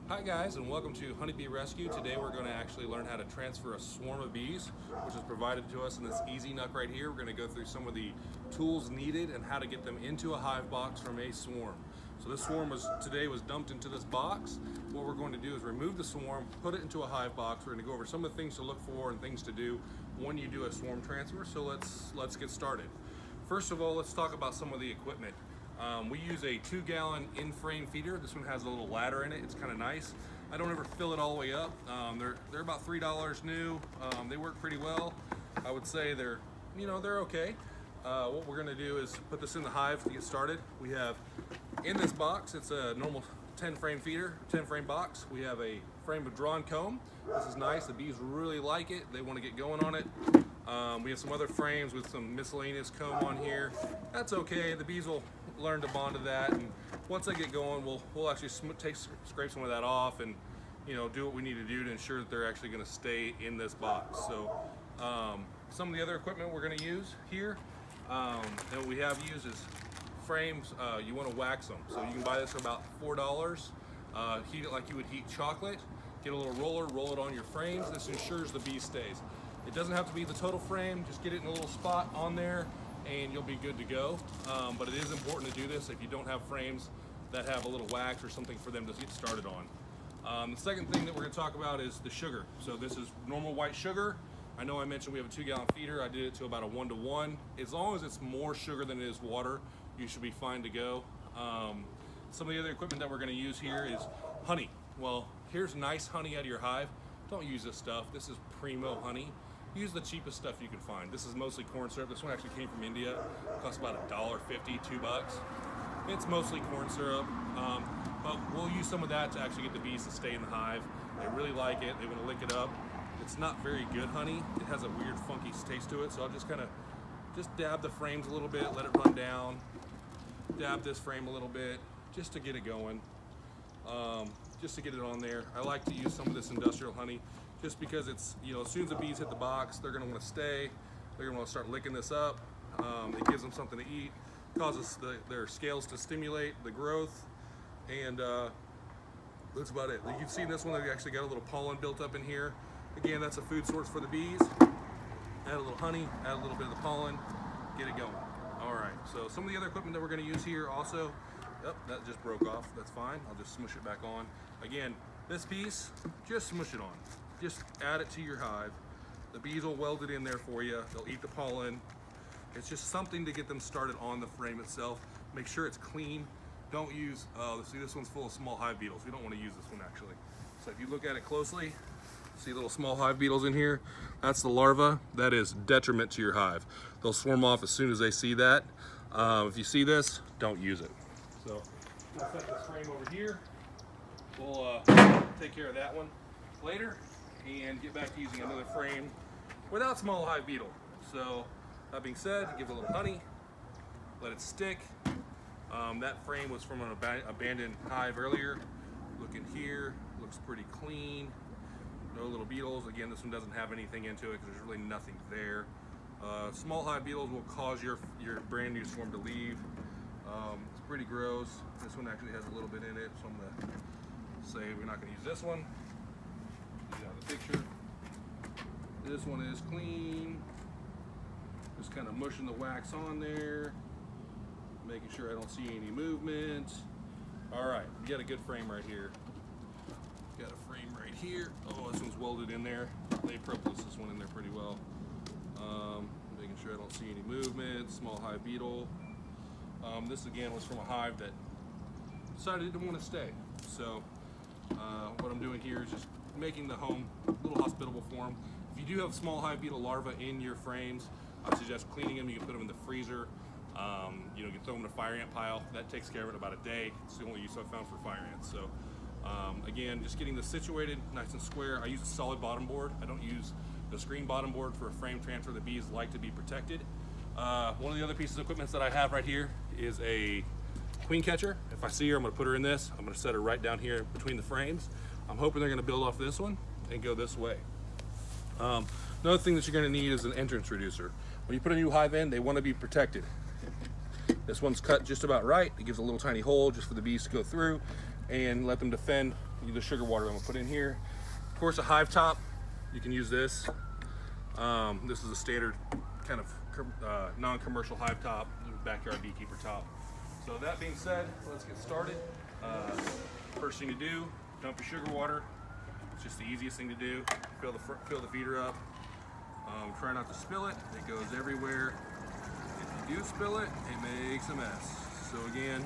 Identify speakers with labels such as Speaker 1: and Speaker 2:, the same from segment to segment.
Speaker 1: Hi guys, and welcome to Honeybee Rescue. Today we're going to actually learn how to transfer a swarm of bees, which is provided to us in this Easy Nuck right here. We're going to go through some of the tools needed and how to get them into a hive box from a swarm. So this swarm today was dumped into this box. What we're going to do is remove the swarm, put it into a hive box. We're going to go over some of the things to look for and things to do when you do a swarm transfer. So let's get started. First of all, let's talk about some of the equipment. We use a 2-gallon in-frame feeder. This one has a little ladder in it. It's kind of nice. I don't ever fill it all the way up. They're about $3 new. They work pretty well. I would say they're okay. What we're going to do is put this in the hive to get started. We have in this box, it's a normal 10-frame feeder, 10-frame box. We have a frame of drawn comb. This is nice. The bees really like it. They want to get going on it. We have some other frames with some miscellaneous comb on here. That's okay. The bees will learn to bond to that, and once they get going, we'll actually scrape some of that off and do what we need to do to ensure that they're actually going to stay in this box. So some of the other equipment we're going to use here that we have used is frames. You want to wax them, so you can buy this for about $4. Heat it like you would heat chocolate. Get a little roller, roll it on your frames. This ensures the bee stays. It doesn't have to be the total frame, just get it in a little spot on there and you'll be good to go. But it is important to do this if you don't have frames that have a little wax or something for them to get started on. The second thing that we're gonna talk about is the sugar. So this is normal white sugar. I know I mentioned we have a 2-gallon feeder. I did it to about a 1-to-1. As long as it's more sugar than it is water, you should be fine to go. Some of the other equipment that we're gonna use here is honey. Well, here's nice honey out of your hive. Don't use this stuff. This is primo honey. Use the cheapest stuff you can find. This is mostly corn syrup. This one actually came from India. It costs about $1.50, $2. It's mostly corn syrup, but we'll use some of that to actually get the bees to stay in the hive. They really like it. They want to lick it up. It's not very good honey. It has a weird funky taste to it, so I'll just dab the frames a little bit, let it run down. Dab this frame a little bit just to get it going, just to get it on there. I like to use some of this industrial honey just because it's, as soon as the bees hit the box, they're gonna wanna stay. They're gonna wanna start licking this up. It gives them something to eat, causes their scales to stimulate the growth, and that's about it. You can see in this one, they actually got a little pollen built up in here. Again, that's a food source for the bees. Add a little honey, add a little bit of the pollen, get it going. All right, so some of the other equipment that we're gonna use here also, yep, that just broke off, that's fine. I'll just smush it back on. Again, this piece, just smush it on. Just add it to your hive. The bees will weld it in there for you. They'll eat the pollen. It's just something to get them started on the frame itself. Make sure it's clean. Don't use, see, this one's full of small hive beetles. We don't want to use this one actually. So if you look at it closely, see little small hive beetles in here? That's the larva. That is detriment to your hive. They'll swarm off as soon as they see that. If you see this, don't use it. So we'll set this frame over here. We'll take care of that one later and get back to using another frame without small hive beetle. So that being said, give it a little honey, let it stick. That frame was from an abandoned hive earlier. Look in here, looks pretty clean. No little beetles. Again, this one doesn't have anything into it because there's really nothing there. Small hive beetles will cause your brand new swarm to leave. It's pretty gross. This one actually has a little bit in it, so I'm gonna say we're not gonna use this one. Get out of the picture. This one is clean. Just kind of mushing the wax on there, making sure I don't see any movement. All right, we got a good frame right here. Got a frame right here. Oh, this one's welded in there. They propose this one in there pretty well. Making sure I don't see any movement. Small hive beetle. This again was from a hive that decided it didn't want to stay. So what I'm doing here is just making the home a little hospitable for them. If you do have small hive beetle larvae in your frames, I suggest cleaning them. You can put them in the freezer. You can throw them in a fire ant pile. That takes care of it about a day. It's the only use I've found for fire ants. So again, just getting this situated nice and square. I use a solid bottom board. I don't use the screen bottom board for a frame transfer. The bees like to be protected. One of the other pieces of equipment that I have right here is a queen catcher. If I see her, I'm gonna put her in this. I'm gonna set her right down here between the frames. I'm hoping they're gonna build off this one and go this way. Another thing that you're gonna need is an entrance reducer. When you put a new hive in, they wanna be protected. This one's cut just about right. It gives a little tiny hole just for the bees to go through and let them defend the sugar water I'm gonna put in here. Of course, a hive top, you can use this. This is a standard kind of non-commercial hive top, backyard beekeeper top. So that being said, let's get started. First thing to do, dump your sugar water. It's just the easiest thing to do. Fill the feeder up. Try not to spill it. It goes everywhere. If you do spill it, it makes a mess. So again,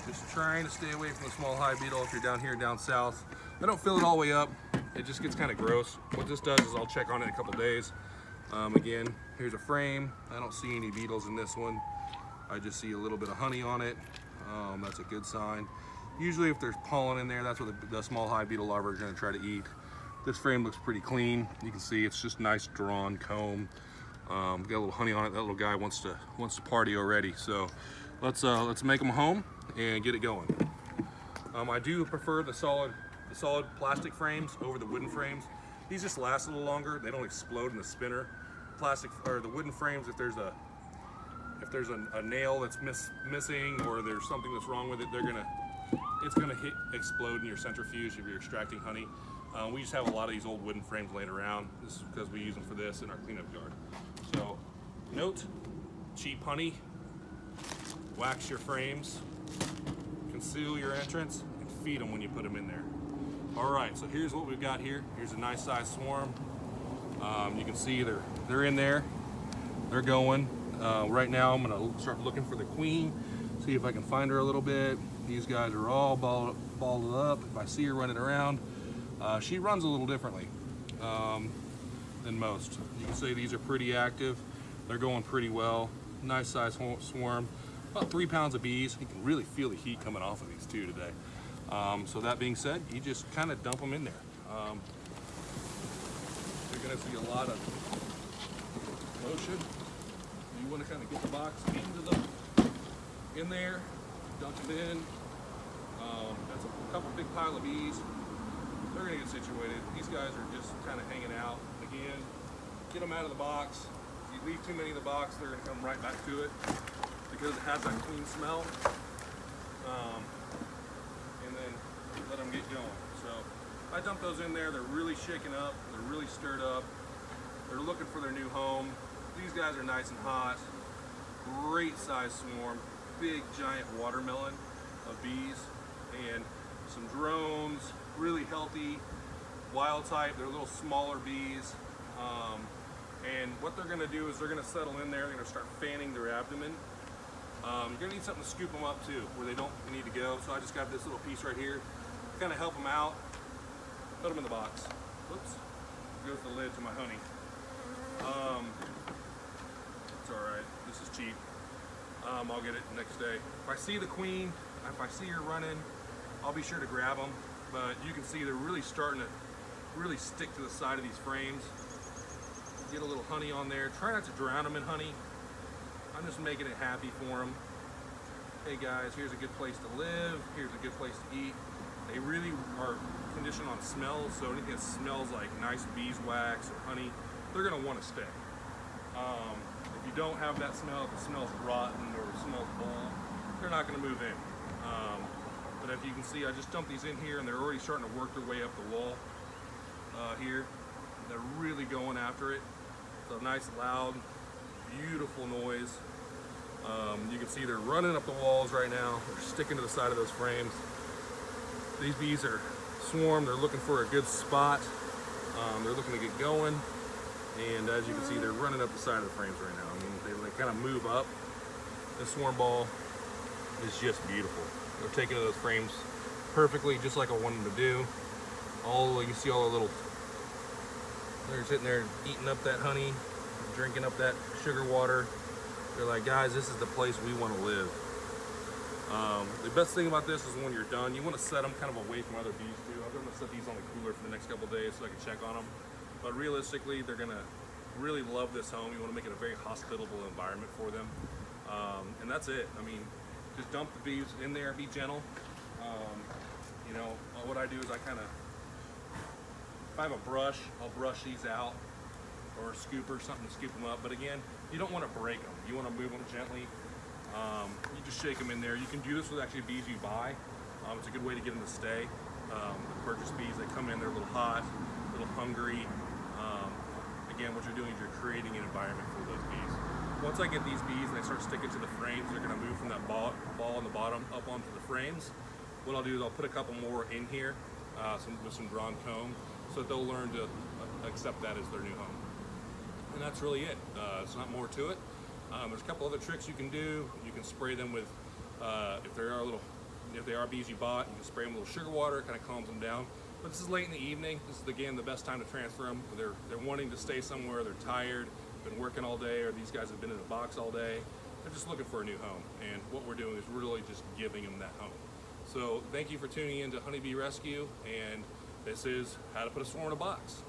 Speaker 1: just trying to stay away from the small hive beetle if you're down here down south. I don't fill it all the way up. It just gets kind of gross. What this does is I'll check on it in a couple days. Again, here's a frame. I don't see any beetles in this one. I just see a little bit of honey on it. That's a good sign. Usually if there's pollen in there, that's what the small hive beetle larvae are gonna try to eat. This frame looks pretty clean. You can see it's just nice drawn comb. Got a little honey on it. That little guy wants to party already. So let's make them home and get it going. I do prefer the solid plastic frames over the wooden frames. These just last a little longer. They don't explode in the spinner. Plastic or the wooden frames, if there's a nail that's missing or there's something that's wrong with it, it's gonna explode in your centrifuge if you're extracting honey. We just have a lot of these old wooden frames laying around. This is because we use them for this in our cleanup yard. So, note, cheap honey, wax your frames, conceal your entrance, and feed them when you put them in there. All right, so here's what we've got here. Here's a nice sized swarm. You can see they're in there. They're going. Right now I'm gonna start looking for the queen, see if I can find her a little bit. These guys are all balled up. If I see her running around, she runs a little differently than most. You can see these are pretty active. They're going pretty well. Nice size swarm. About 3 pounds of bees. You can really feel the heat coming off of these two today. So that being said, you just kind of dump them in there. You're gonna see a lot of motion. You want to kind of get the box in there, dump them in. That's a couple big pile of bees. They're gonna get situated. These guys are just kind of hanging out. Again, get them out of the box. If you leave too many in the box, they're gonna come right back to it because it has that clean smell. And then let them get going. So I dump those in there. They're really shaken up. They're really stirred up. They're looking for their new home. These guys are nice and hot. Great size swarm. Big giant watermelon of bees and some drones. Really healthy, wild type. They're little smaller bees. And what they're gonna do is they're gonna settle in there. They're gonna start fanning their abdomen. You're gonna need something to scoop them up too, where they don't need to go. So I just got this little piece right here to kind of help them out. Put them in the box. Whoops. There goes the lid to my honey. It's all right. This is cheap. I'll get it the next day. If I see the queen, if I see her running, I'll be sure to grab them. But you can see they're really starting to really stick to the side of these frames. Get a little honey on there. Try not to drown them in honey. I'm just making it happy for them. Hey guys, here's a good place to live. Here's a good place to eat. They really are conditioned on smells, so anything that smells like nice beeswax or honey, they're gonna want to stay. If you don't have that smell, if it smells rotten or it smells old, they're not gonna move in. But if you can see, I just dumped these in here and they're already starting to work their way up the wall here. They're really going after it. It's a nice, loud, beautiful noise. You can see they're running up the walls right now. They're sticking to the side of those frames. These bees are swarmed. They're looking for a good spot. They're looking to get going. And as you can see, they're running up the side of the frames right now. I mean, they kind of move up. This swarm ball is just beautiful. They're taking to those frames perfectly, just like I wanted them to do. You can see all the little, they're sitting there eating up that honey, drinking up that sugar water. They're like, guys, this is the place we want to live. The best thing about this is when you're done, you want to set them kind of away from other bees too. I'm going to set these on the cooler for the next couple of days so I can check on them. But realistically, they're going to really love this home. You want to make it a very hospitable environment for them. And that's it. I mean, just dump the bees in there, be gentle. You know, what I do is I kind of, if I have a brush, I'll brush these out, or a scooper, something to scoop them up. But again, you don't want to break them. You want to move them gently. You just shake them in there. You can do this with actually bees you buy. It's a good way to get them to stay. The purchase bees, they come in, they're a little hot, a little hungry. Again, what you're doing is you're creating an environment for those bees. Once I get these bees and they start sticking to the frames, they're going to move from that ball on the bottom up onto the frames. What I'll do is I'll put a couple more in here with some drawn comb, so that they'll learn to accept that as their new home. And that's really it. It's not more to it. There's a couple other tricks you can do. You can spray them with, if they are bees you bought, you can spray them with a little sugar water. It kind of calms them down. But this is late in the evening. This is again the best time to transfer them. They're wanting to stay somewhere. They're tired, been working all day, or these guys have been in a box all day. They're just looking for a new home. And what we're doing is really just giving them that home. So thank you for tuning in to Honeybee Rescue, and this is how to put a swarm in a box.